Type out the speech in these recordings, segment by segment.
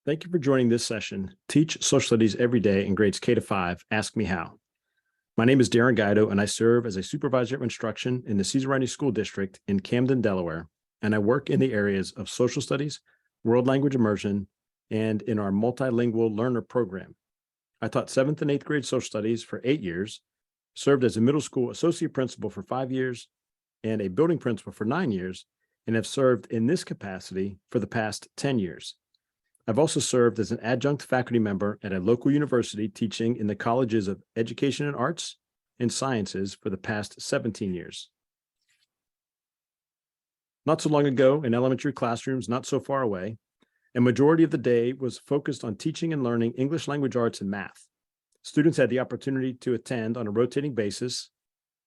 Thank you for joining this session, Teach Social Studies Every Day in Grades K-5, Ask Me How. My name is Darren Guido, and I serve as a supervisor of instruction in the Cesar Riney School District in Camden, Delaware, and I work in the areas of social studies, world language immersion, and in our multilingual learner program. I taught 7th and 8th grade social studies for 8 years, served as a middle school associate principal for 5 years, and a building principal for 9 years, and have served in this capacity for the past 10 years. I've also served as an adjunct faculty member at a local university teaching in the colleges of education and arts and sciences for the past 17 years. Not so long ago, in elementary classrooms not so far away, a majority of the day was focused on teaching and learning English language arts and math. Students had the opportunity to attend on a rotating basis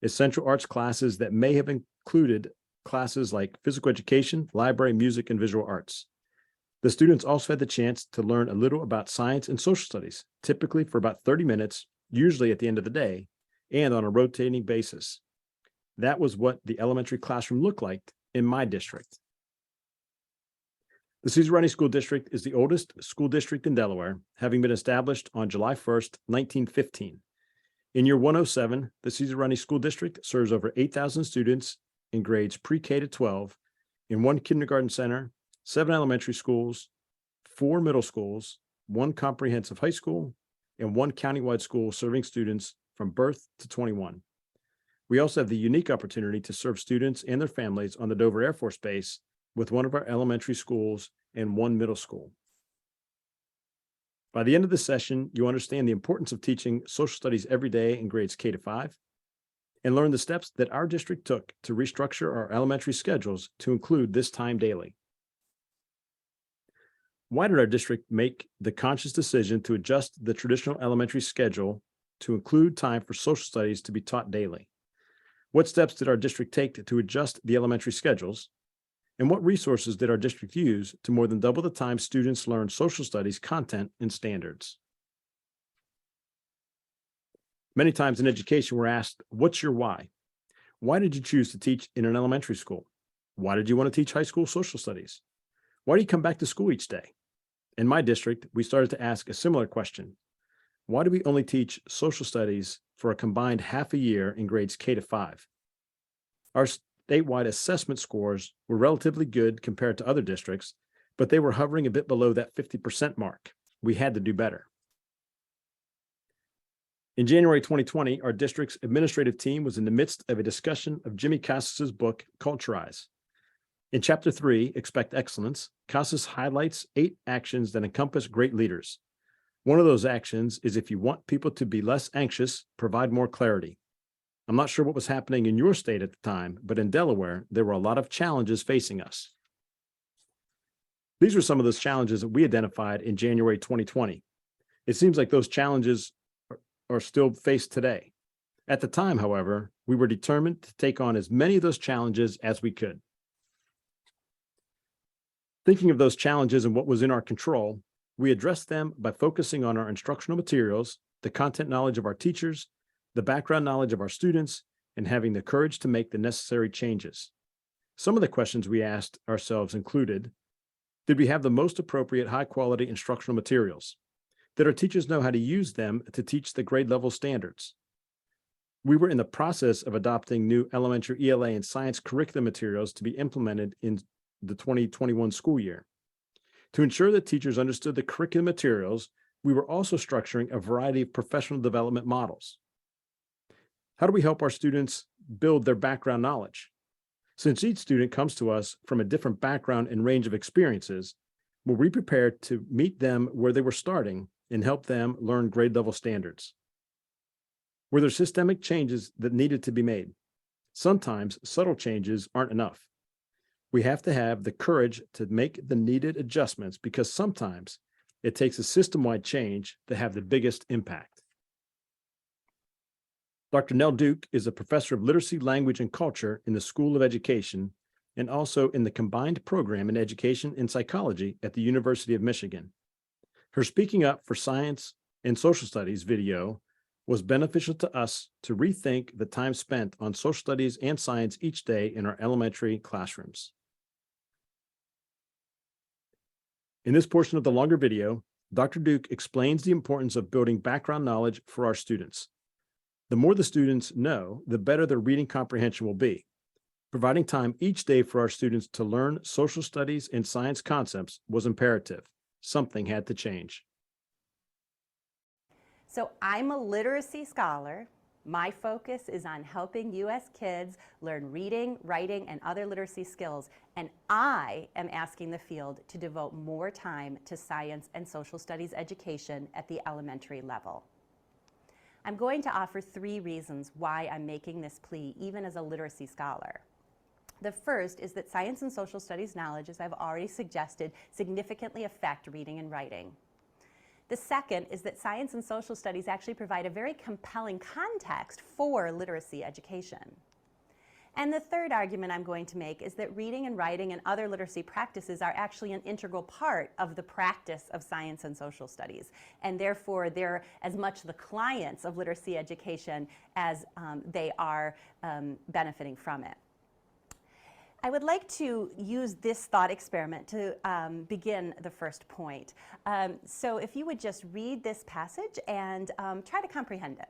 essential arts classes that may have included classes like physical education, library, music, and visual arts. The students also had the chance to learn a little about science and social studies, typically for about 30 minutes, usually at the end of the day, and on a rotating basis. That was what the elementary classroom looked like in my district. The Cesar Riney School District is the oldest school district in Delaware, having been established on July 1st, 1915. In year 107, the Cesar Riney School District serves over 8,000 students in grades pre-K to 12 in 1 kindergarten center, 7 elementary schools, 4 middle schools, 1 comprehensive high school, and 1 countywide school serving students from birth to 21. We also have the unique opportunity to serve students and their families on the Dover Air Force Base with 1 of our elementary schools and 1 middle school. By the end of this session, you understand the importance of teaching social studies every day in grades K to 5, and learn the steps that our district took to restructure our elementary schedules to include this time daily. Why did our district make the conscious decision to adjust the traditional elementary schedule to include time for social studies to be taught daily? What steps did our district take to adjust the elementary schedules? And what resources did our district use to more than double the time students learn social studies content and standards? Many times in education, we're asked, what's your why? Why did you choose to teach in an elementary school? Why did you want to teach high school social studies? Why do you come back to school each day? In my district, we started to ask a similar question. Why do we only teach social studies for a combined half a year in grades K to 5? Our statewide assessment scores were relatively good compared to other districts, but they were hovering a bit below that 50% mark. We had to do better. In January 2020, our district's administrative team was in the midst of a discussion of Jimmy Casas's book, Culturize. In Chapter 3, Expect Excellence, Casas highlights 8 actions that encompass great leaders. One of those actions is if you want people to be less anxious, provide more clarity. I'm not sure what was happening in your state at the time, but in Delaware, there were a lot of challenges facing us. These were some of those challenges that we identified in January 2020. It seems like those challenges are still faced today. At the time, however, we were determined to take on as many of those challenges as we could. Thinking of those challenges and what was in our control, we addressed them by focusing on our instructional materials, the content knowledge of our teachers, the background knowledge of our students, and having the courage to make the necessary changes. Some of the questions we asked ourselves included, did we have the most appropriate high-quality instructional materials? Did our teachers know how to use them to teach the grade level standards? We were in the process of adopting new elementary ELA and science curriculum materials to be implemented in the 2021 school year. To ensure that teachers understood the curriculum materials, we were also structuring a variety of professional development models. How do we help our students build their background knowledge? Since each student comes to us from a different background and range of experiences, were we prepared to meet them where they were starting and help them learn grade level standards? Were there systemic changes that needed to be made? Sometimes subtle changes aren't enough. We have to have the courage to make the needed adjustments because sometimes it takes a system-wide change to have the biggest impact. Dr. Nell Duke is a professor of literacy, language, and culture in the School of Education and also in the combined program in education and psychology at the University of Michigan. Her speaking up for science and social studies video was beneficial to us to rethink the time spent on social studies and science each day in our elementary classrooms. In this portion of the longer video, Dr. Duke explains the importance of building background knowledge for our students. The more the students know, the better their reading comprehension will be. Providing time each day for our students to learn social studies and science concepts was imperative. Something had to change. So I'm a literacy scholar. My focus is on helping U.S. kids learn reading, writing, and other literacy skills, and I am asking the field to devote more time to science and social studies education at the elementary level. I'm going to offer 3 reasons why I'm making this plea, even as a literacy scholar. The first is that science and social studies knowledge, as I've already suggested, significantly affect reading and writing. The second is that science and social studies actually provide a very compelling context for literacy education. And the third argument I'm going to make is that reading and writing and other literacy practices are actually an integral part of the practice of science and social studies. And therefore, they're as much the clients of literacy education as they are benefiting from it. I would like to use this thought experiment to begin the first point. So if you would just read this passage and try to comprehend it.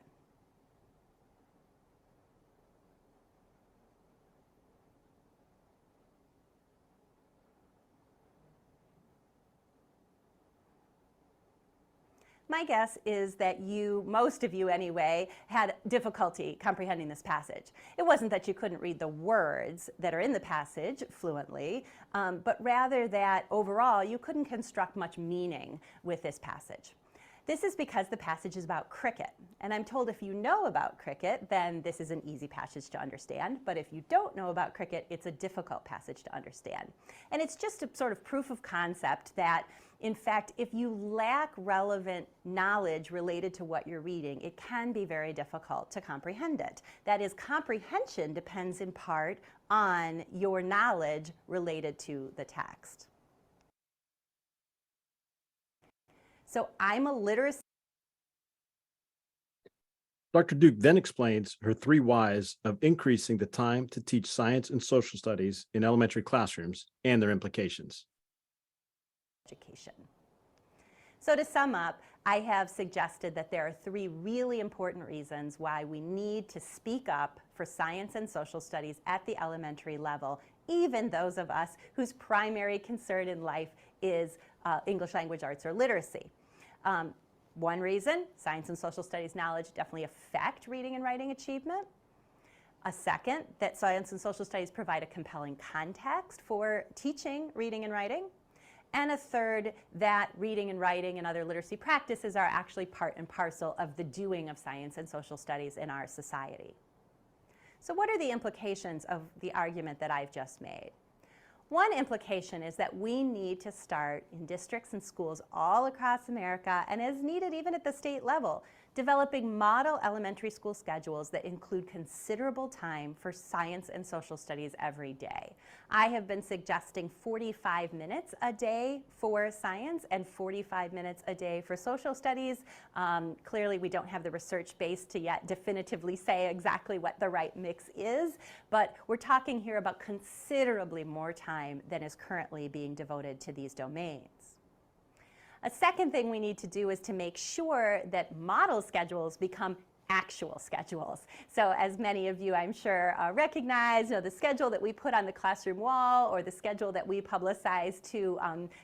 My guess is that you, most of you anyway, had difficulty comprehending this passage. It wasn't that you couldn't read the words that are in the passage fluently, but rather that overall you couldn't construct much meaning with this passage. This is because the passage is about cricket. And I'm told if you know about cricket, then this is an easy passage to understand. But if you don't know about cricket, it's a difficult passage to understand. And it's just a sort of proof of concept that, in fact, if you lack relevant knowledge related to what you're reading, it can be very difficult to comprehend it. That is, comprehension depends in part on your knowledge related to the text. So I'm a literacy. Dr. Duke then explains her 3 whys of increasing the time to teach science and social studies in elementary classrooms and their implications. Education. So to sum up, I have suggested that there are 3 really important reasons why we need to speak up for science and social studies at the elementary level, even those of us whose primary concern in life is English language arts or literacy. One reason, science and social studies knowledge definitely affect reading and writing achievement. A second, that science and social studies provide a compelling context for teaching reading and writing. And a third, that reading and writing and other literacy practices are actually part and parcel of the doing of science and social studies in our society. So what are the implications of the argument that I've just made? One implication is that we need to start in districts and schools all across America, and as needed even at the state level, developing model elementary school schedules that include considerable time for science and social studies every day. I have been suggesting 45 minutes a day for science and 45 minutes a day for social studies. Clearly, we don't have the research base to yet definitively say exactly what the right mix is, but we're talking here about considerably more time than is currently being devoted to these domains. A second thing we need to do is to make sure that model schedules become actual schedules. So as many of you, I'm sure, recognize, the schedule that we put on the classroom wall or the schedule that we publicize to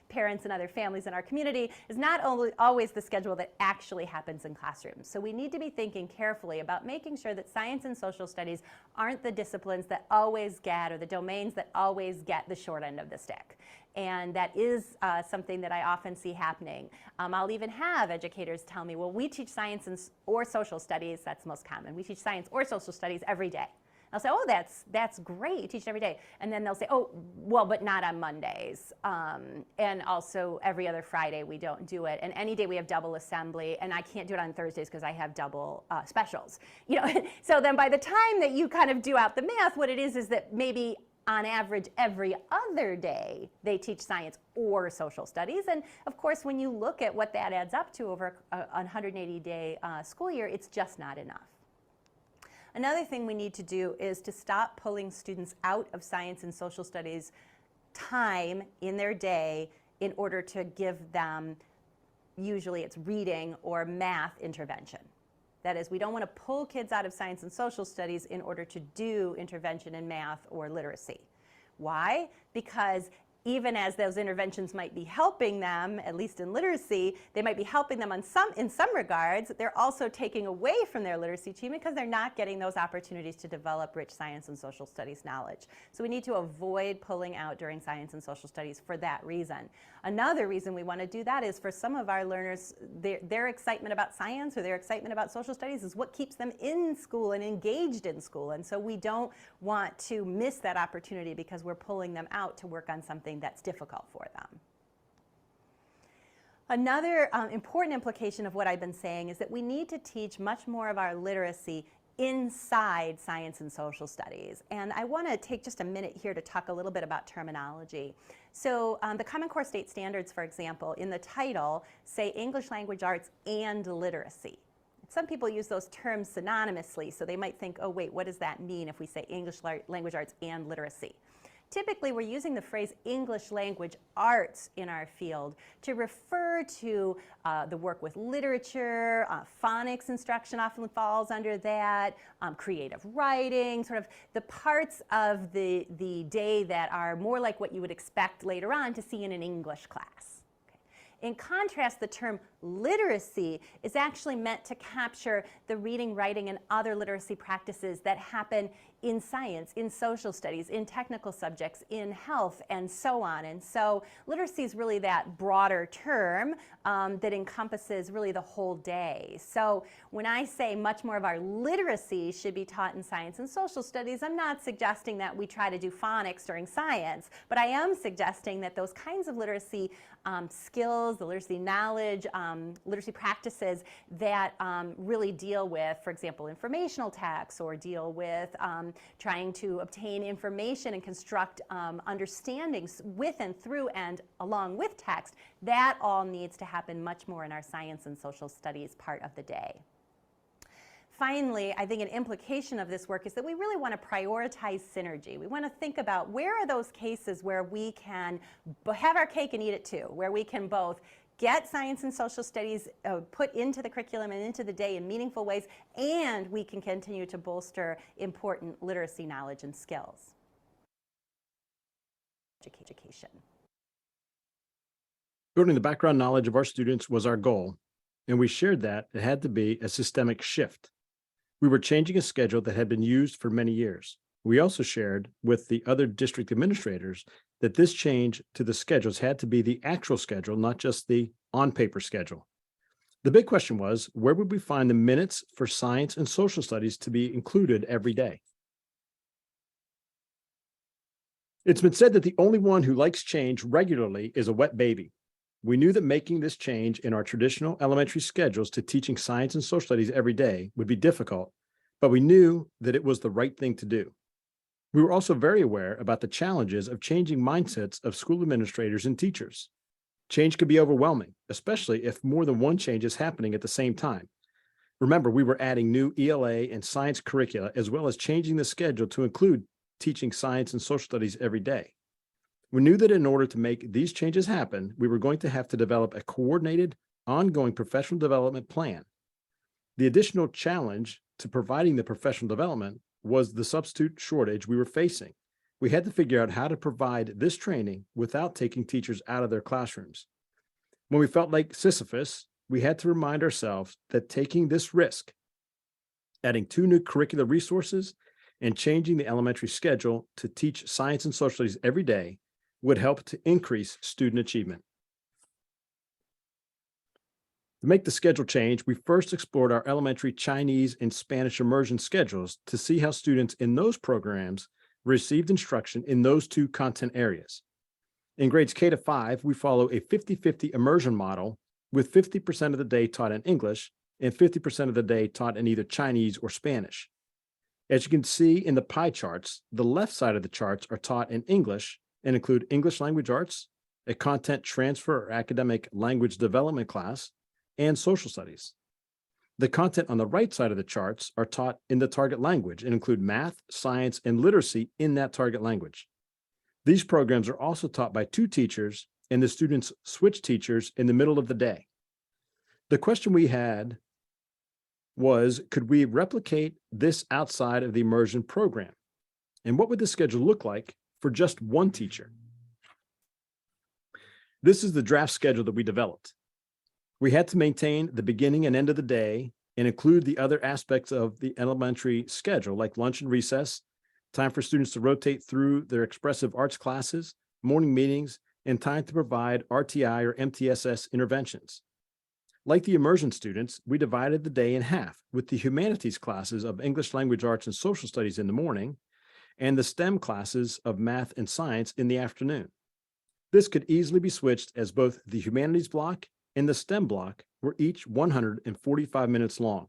parents and other families in our community is not only always the schedule that actually happens in classrooms. So we need to be thinking carefully about making sure that science and social studies aren't the disciplines that always get, or the domains that always get the short end of the stick. And that is something that I often see happening. I'll even have educators tell me, well, we teach science or social studies, that's most common. We teach science or social studies every day. I'll say, oh, that's great, you teach it every day. And then they'll say, oh, well, but not on Mondays. And also every other Friday we don't do it. And any day we have double assembly, and I can't do it on Thursdays because I have double specials. So then by the time that you kind of do out the math, what it is that maybe on average, every other day, they teach science or social studies. And of course, when you look at what that adds up to over a 180-day school year, it's just not enough. Another thing we need to do is to stop pulling students out of science and social studies time in their day in order to give them, usually it's reading or math intervention. That is, we don't want to pull kids out of science and social studies in order to do intervention in math or literacy. Why? Because even as those interventions might be helping them, at least in literacy, they might be helping them in some regards, they're also taking away from their literacy achievement because they're not getting those opportunities to develop rich science and social studies knowledge. So we need to avoid pulling out during science and social studies for that reason. Another reason we want to do that is for some of our learners, their excitement about science or their excitement about social studies is what keeps them in school and engaged in school. And so we don't want to miss that opportunity because we're pulling them out to work on something that's difficult for them. Another important implication of what I've been saying is that we need to teach much more of our literacy inside science and social studies. And I want to take just a minute here to talk a little bit about terminology. So the Common Core State Standards, for example, in the title say English Language Arts and Literacy. Some people use those terms synonymously, so they might think, oh wait, what does that mean if we say English Language Arts and Literacy? Typically, we're using the phrase English language arts in our field to refer to the work with literature, phonics instruction often falls under that, creative writing, sort of the parts of the day that are more like what you would expect later on to see in an English class. In contrast, the term literacy is actually meant to capture the reading, writing, and other literacy practices that happen in science, in social studies, in technical subjects, in health, and so on. And so literacy is really that broader term that encompasses really the whole day. So when I say much more of our literacy should be taught in science and social studies, I'm not suggesting that we try to do phonics during science, but I am suggesting that those kinds of literacy skills, the literacy knowledge, literacy practices that really deal with, for example, informational texts or deal with trying to obtain information and construct understandings with and through and along with text, that all needs to happen much more in our science and social studies part of the day. Finally, I think an implication of this work is that we really want to prioritize synergy. We want to think about where are those cases where we can have our cake and eat it too, where we can both get science and social studies put into the curriculum and into the day in meaningful ways, and we can continue to bolster important literacy knowledge and skills. Education. Building the background knowledge of our students was our goal, and we shared that it had to be a systemic shift. We were changing a schedule that had been used for many years. We also shared with the other district administrators that this change to the schedules had to be the actual schedule, not just the on-paper schedule. The big question was, where would we find the minutes for science and social studies to be included every day? It's been said that the only one who likes change regularly is a wet baby. We knew that making this change in our traditional elementary schedules to teaching science and social studies every day would be difficult, but we knew that it was the right thing to do. We were also very aware about the challenges of changing mindsets of school administrators and teachers. Change could be overwhelming, especially if more than one change is happening at the same time. Remember, we were adding new ELA and science curricula, as well as changing the schedule to include teaching science and social studies every day. We knew that in order to make these changes happen, we were going to have to develop a coordinated, ongoing professional development plan. The additional challenge to providing the professional development was the substitute shortage we were facing. We had to figure out how to provide this training without taking teachers out of their classrooms. When we felt like Sisyphus, we had to remind ourselves that taking this risk, adding 2 new curricular resources, and changing the elementary schedule to teach science and social studies every day would help to increase student achievement. To make the schedule change, we first explored our elementary Chinese and Spanish immersion schedules to see how students in those programs received instruction in those 2 content areas. In grades K-5, we follow a 50-50 immersion model with 50% of the day taught in English and 50% of the day taught in either Chinese or Spanish. As you can see in the pie charts, the left side of the charts are taught in English and include English language arts, a content transfer or academic language development class, and social studies. The content on the right side of the charts are taught in the target language and include math, science, and literacy in that target language. These programs are also taught by 2 teachers and the students switched teachers in the middle of the day. The question we had was, could we replicate this outside of the immersion program? And what would the schedule look like for just one teacher? This is the draft schedule that we developed. We had to maintain the beginning and end of the day and include the other aspects of the elementary schedule, like lunch and recess, time for students to rotate through their expressive arts classes, morning meetings, and time to provide RTI or MTSS interventions. Like the immersion students, we divided the day in half, with the humanities classes of English language arts and social studies in the morning, and the STEM classes of math and science in the afternoon. This could easily be switched, as both the humanities block and the STEM block were each 145 minutes long.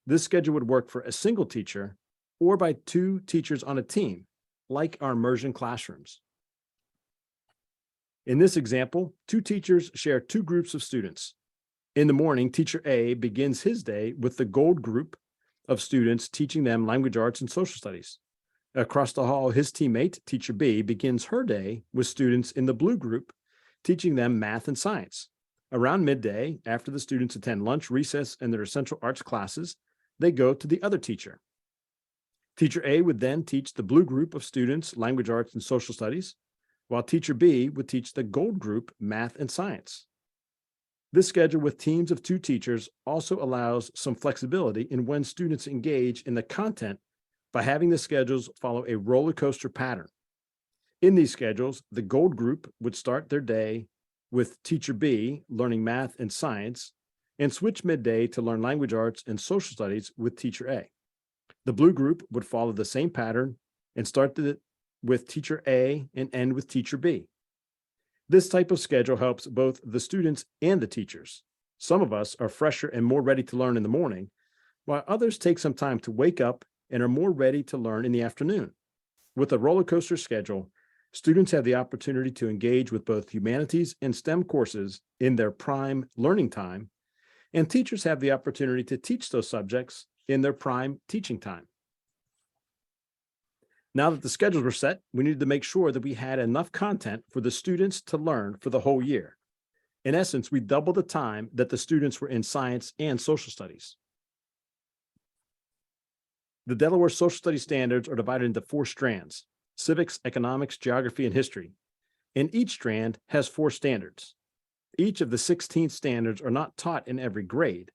This schedule would work for a single teacher or by two teachers on a team, like our immersion classrooms. In this example, two teachers share two groups of students. In the morning, teacher A begins his day with the gold group of students, teaching them language arts and social studies. Across the hall, his teammate, teacher B, begins her day with students in the blue group, teaching them math and science. Around midday, after the students attend lunch, recess, and their essential arts classes, they go to the other teacher. Teacher A would then teach the blue group of students language arts and social studies, while teacher B would teach the gold group math and science. This schedule with teams of two teachers also allows some flexibility in when students engage in the content by having the schedules follow a roller coaster pattern. In these schedules, the gold group would start their day with teacher B learning math and science and switch midday to learn language arts and social studies with teacher A. The blue group would follow the same pattern and start with teacher A and end with teacher B. This type of schedule helps both the students and the teachers. Some of us are fresher and more ready to learn in the morning, while others take some time to wake up and are more ready to learn in the afternoon. With a roller coaster schedule, students have the opportunity to engage with both humanities and STEM courses in their prime learning time, and teachers have the opportunity to teach those subjects in their prime teaching time. Now that the schedules were set, we needed to make sure that we had enough content for the students to learn for the whole year. In essence, we doubled the time that the students were in science and social studies. The Delaware Social Studies standards are divided into 4 strands: civics, economics, geography, and history. And each strand has 4 standards. Each of the 16 standards are not taught in every grade,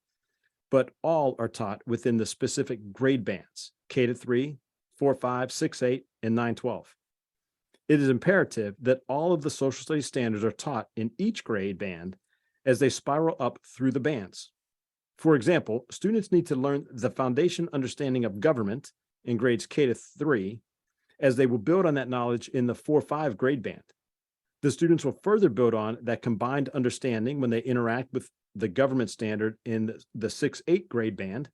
but all are taught within the specific grade bands: K-3, 4, 5, 6, 8, and 9, 12. It is imperative that all of the social studies standards are taught in each grade band as they spiral up through the bands. For example, students need to learn the foundation understanding of government in grades K-3, as they will build on that knowledge in the 4-5 grade band. The students will further build on that combined understanding when they interact with the government standard in the 6-8 grade band,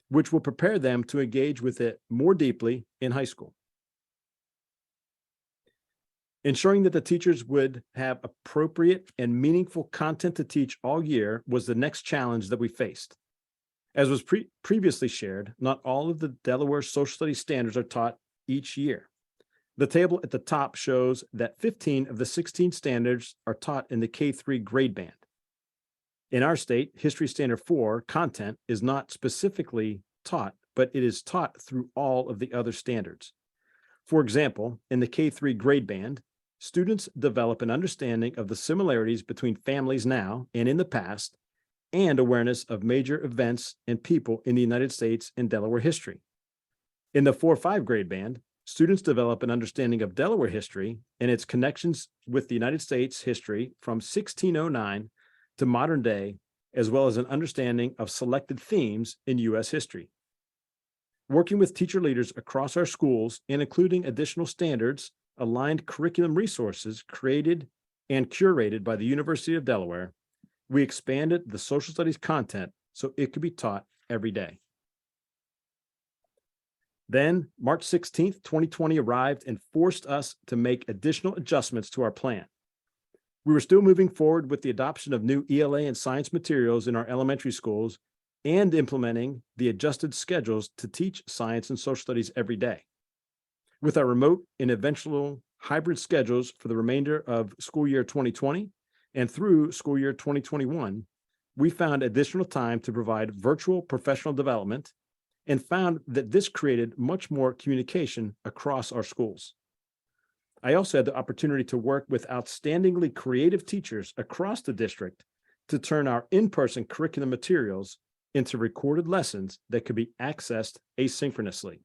which will prepare them to engage with it more deeply in high school. Ensuring that the teachers would have appropriate and meaningful content to teach all year was the next challenge that we faced. As was previously shared, not all of the Delaware Social Studies standards are taught each year. The table at the top shows that 15 of the 16 standards are taught in the K-3 grade band. In our state, History Standard 4 content is not specifically taught, but it is taught through all of the other standards. For example, in the K-3 grade band, students develop an understanding of the similarities between families now and in the past, and awareness of major events and people in the United States and Delaware history. In the 4-5 grade band, students develop an understanding of Delaware history and its connections with the United States history from 1609 to modern day, as well as an understanding of selected themes in U.S. history. Working with teacher leaders across our schools and including additional standards, aligned curriculum resources created and curated by the University of Delaware, we expanded the social studies content so it could be taught every day. Then, March 16th, 2020 arrived and forced us to make additional adjustments to our plan. We were still moving forward with the adoption of new ELA and science materials in our elementary schools and implementing the adjusted schedules to teach science and social studies every day. With our remote and eventual hybrid schedules for the remainder of school year 2020 and through school year 2021, we found additional time to provide virtual professional development and found that this created much more communication across our schools. I also had the opportunity to work with outstandingly creative teachers across the district to turn our in-person curriculum materials into recorded lessons that could be accessed asynchronously.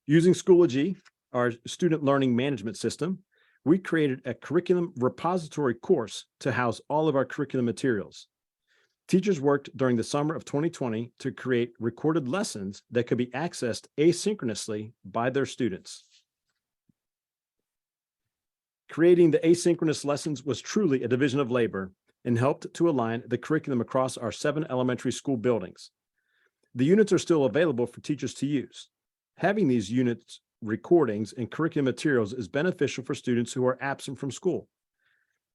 Using Schoology, our student learning management system, we created a curriculum repository course to house all of our curriculum materials. Teachers worked during the summer of 2020 to create recorded lessons that could be accessed asynchronously by their students. Creating the asynchronous lessons was truly a division of labor and helped to align the curriculum across our 7 elementary school buildings. The units are still available for teachers to use. Having these units recordings and curriculum materials is beneficial for students who are absent from school.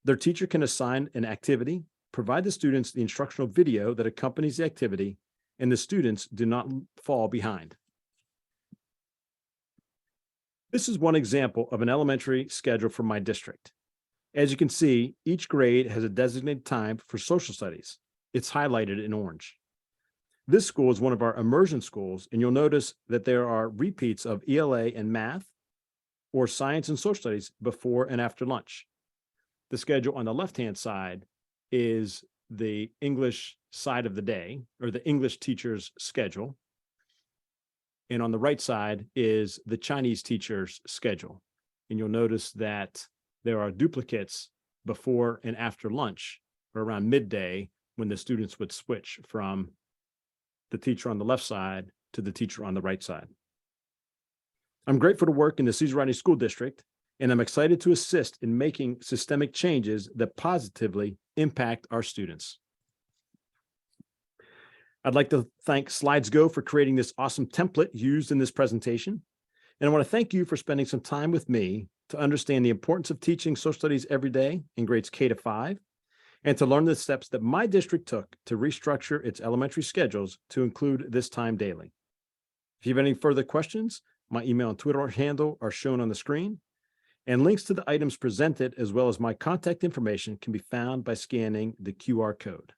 Their teacher can assign an activity, provide the students the instructional video that accompanies the activity, and the students do not fall behind. This is one example of an elementary schedule for my district. As you can see, each grade has a designated time for social studies. It's highlighted in orange. This school is one of our immersion schools, and you'll notice that there are repeats of ELA and math or science and social studies before and after lunch. The schedule on the left-hand side is the English side of the day, or the English teacher's schedule. And on the right side is the Chinese teacher's schedule. And you'll notice that there are duplicates before and after lunch, or around midday, when the students would switch from the teacher on the left side to the teacher on the right side. I'm grateful to work in the Cesar Rodney School District, and I'm excited to assist in making systemic changes that positively impact our students. I'd like to thank SlidesGo for creating this awesome template used in this presentation. And I want to thank you for spending some time with me to understand the importance of teaching social studies every day in grades K-5, and to learn the steps that my district took to restructure its elementary schedules to include this time daily. If you have any further questions, my email and Twitter handle are shown on the screen, and links to the items presented as well as my contact information can be found by scanning the QR code.